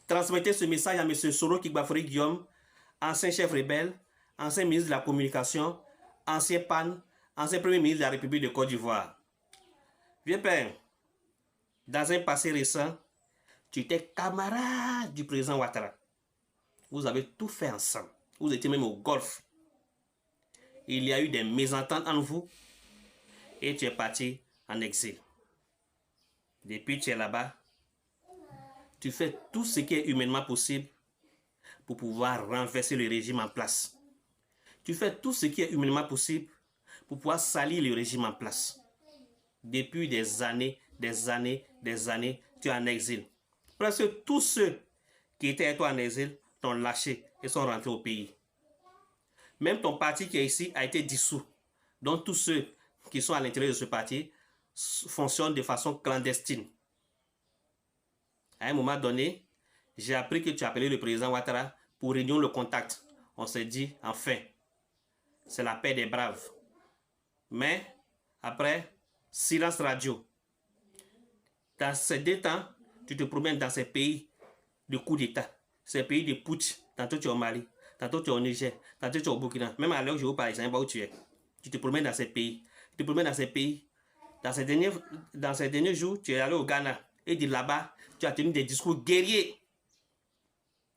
Transmettez ce message à M. Soro Kigbafori Guillaume, ancien chef rebelle, ancien ministre de la Communication, ancien PAN, ancien premier ministre de la République de Côte d'Ivoire. Vieux père, dans un passé récent, tu étais camarade du président Ouattara. Vous avez tout fait ensemble. Vous étiez même au golf. Il y a eu des mésententes entre vous et tu es parti en exil. Depuis tu es là-bas, tu fais tout ce qui est humainement possible pour pouvoir renverser le régime en place. Tu fais tout ce qui est humainement possible pour pouvoir salir le régime en place. Depuis des années, tu es en exil. Presque tous ceux qui étaient avec toi en exil t'ont lâché et sont rentrés au pays. Même ton parti qui est ici a été dissous. Donc tous ceux qui sont à l'intérieur de ce parti fonctionnent de façon clandestine. À un moment donné, j'ai appris que tu as appelé le président Ouattara pour réunir le contact. On s'est dit, enfin, c'est la paix des braves. Mais, après, silence radio. Dans ces 2 temps, tu te promènes dans ces pays de coup d'État, ces pays de putsch. Tantôt tu es au Mali, tantôt tu es au Niger, tantôt tu es au Burkina. Même à l'heure où je vous parle, je ne sais pas où tu es. Tu te promènes dans ces pays. Tu te promènes dans ces pays. Dans ces derniers jours, tu es allé au Ghana. Et de là-bas, tu as tenu des discours guerriers.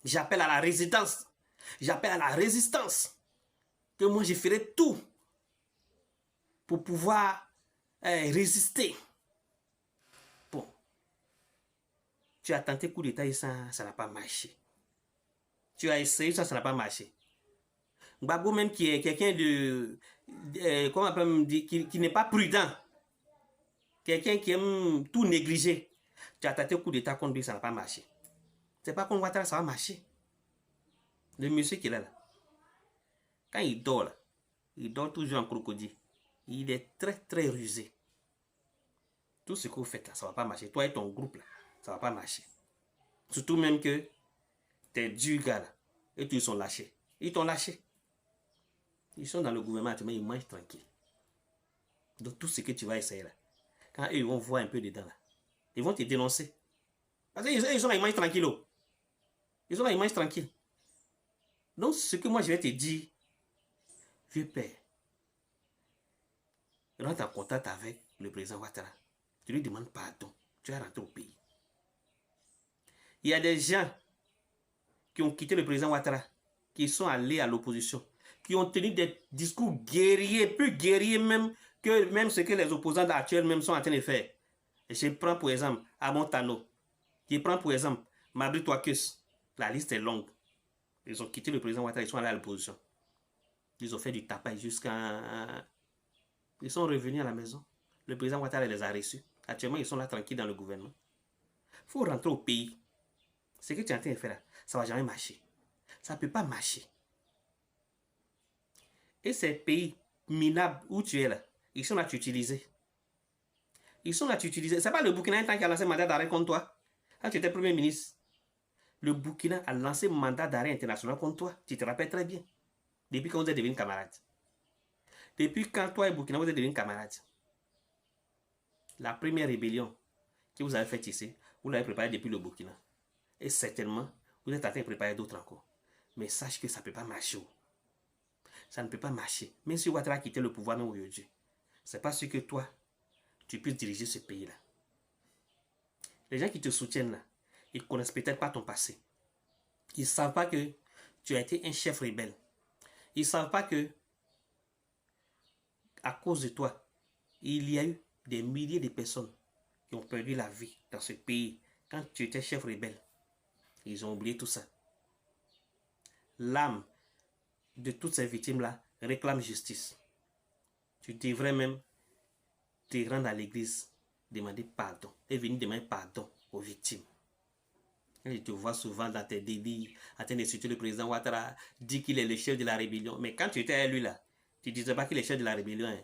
J'appelle à la résistance. J'appelle à la résistance. Que moi, je ferai tout pour pouvoir résister. Bon. Tu as tenté coup d'État et ça n'a pas marché. Tu as essayé, ça n'a pas marché. Gbagbo même qui est quelqu'un de... comment on peut dire, qui n'est pas prudent. Quelqu'un qui aime tout négliger. Tu as tenté coup d'État contre lui, ça n'a pas marché. C'est pas contre Ouattara, ça va marcher. Le monsieur qui est là, quand il dort toujours en crocodile. Il est très rusé. Tout ce que vous faites là, ça ne va pas marcher. Toi et ton groupe là, ça ne va pas marcher. Surtout même que tes 10 gars là, et tous ils sont lâchés. Ils t'ont lâché. Ils sont dans le gouvernement, mais ils mangent tranquille. Donc tout ce que tu vas essayer là, quand eux ils vont voir un peu dedans là, ils vont te dénoncer. Parce qu'ils sont là, ils mangent tranquille. Ils sont là, ils mangent tranquille. Donc ce que moi je vais te dire, vieux père, rentre en contact avec le président Ouattara. Tu lui demandes pardon. Tu vas rentrer au pays. Il y a des gens qui ont quitté le président Ouattara, qui sont allés à l'opposition, qui ont tenu des discours guerriers, plus guerriers même que même ce que les opposants actuels même sont en train de faire. Et je prends pour exemple Amon Tano. Je prends pour exemple Mabri Touakus. La liste est longue. Ils ont quitté le président Ouattara, ils sont allés à l'opposition. Ils ont fait du tapage jusqu'à... Ils sont revenus à la maison. Le président Ouattara les a reçus. Actuellement, ils sont là tranquilles dans le gouvernement. Il faut rentrer au pays. Ce que tu es en train de faire là, ça ne va jamais marcher. Ça ne peut pas marcher. Et ces pays minables où tu es là, ils sont là t'utiliser. Ils sont là t'utiliser. Ce n'est pas le Burkina qui a lancé un mandat d'arrêt contre toi. Quand tu étais premier ministre, le Burkina a lancé un mandat d'arrêt international contre toi. Tu te rappelles très bien. Depuis quand vous êtes devenus camarades. Depuis quand toi et Burkina vous êtes devenus camarades. La première rébellion que vous avez faite ici, vous l'avez préparée depuis le Burkina. Et certainement, vous êtes en train de préparer d'autres encore. Mais sache que ça ne peut pas marcher. Ça ne peut pas marcher. Même si Ouattara a quitté le pouvoir même aujourd'hui, ce n'est pas sûr que toi, tu puisses diriger ce pays-là. Les gens qui te soutiennent là, ils ne connaissent peut-être pas ton passé. Ils ne savent pas que tu as été un chef rebelle. Ils ne savent pas que, à cause de toi, il y a eu des milliers de personnes qui ont perdu la vie dans ce pays quand tu étais chef rebelle. Ils ont oublié tout ça. L'âme de toutes ces victimes-là réclame justice. Tu devrais même te rendre à l'église, demander pardon et venir demander pardon aux victimes. Et je te vois souvent dans tes délires, en train d'insulter le président Ouattara, dit qu'il est le chef de la rébellion. Mais quand tu étais à lui là, tu ne disais pas qu'il est chef de la rébellion. Hein.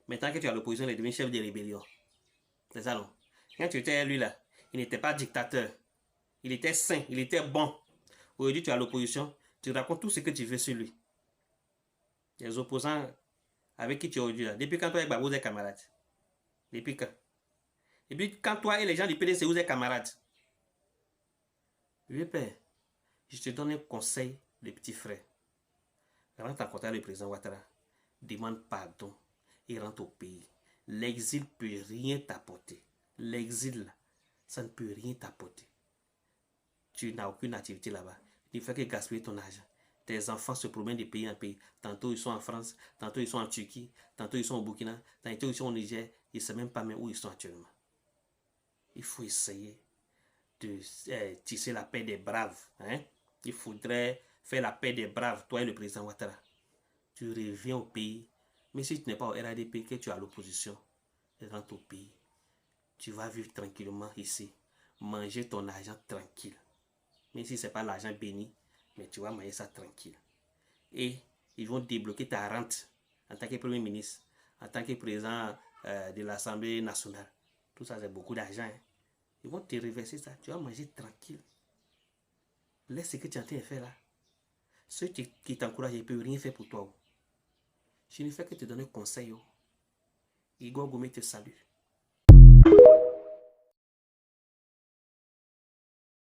Maintenant que tu es à l'opposition, il est devenu chef de rébellion. C'est ça non? Quand tu étais à lui là, il n'était pas dictateur. Il était sain, il était bon. Aujourd'hui, tu es à l'opposition, tu racontes tout ce que tu veux sur lui. Les opposants avec qui tu es aujourd'hui là, depuis quand toi et Gbagbo vous êtes camarades? Depuis quand? Et puis quand toi et les gens du PDC vous êtes camarades? Vieux père, je te donne un conseil de petit frère. Rentre en contact avec le président Ouattara. Demande pardon et rentre au pays. L'exil ne peut rien t'apporter. L'exil, ça ne peut rien t'apporter. Tu n'as aucune activité là-bas. Tu ne fais que gaspiller ton argent. Tes enfants se promènent de pays en pays. Tantôt ils sont en France, tantôt ils sont en Turquie, tantôt ils sont au Burkina, tantôt ils sont au Niger. Ils ne savent même pas même où ils sont actuellement. Il faut essayer de tisser la paix des braves. Hein? Il faudrait faire la paix des braves, toi et le président Ouattara. Tu reviens au pays. Mais si tu n'es pas au RADP, que tu es à l'opposition, rentre au pays. Tu vas vivre tranquillement ici. Manger ton argent tranquille. Même si ce n'est pas l'argent béni, mais tu vas manger ça tranquille. Et ils vont débloquer ta rente en tant que Premier ministre, en tant que président de l'Assemblée nationale. Tout ça, c'est beaucoup d'argent. Hein? Ils vont te reverser ça. Tu vas manger tranquille. Laisse ce que tu es en train de faire là. Ceux qui t'encouragent, ils ne peuvent rien faire pour toi. Je ne fais que te donner conseil. Igor Gourmet te salue.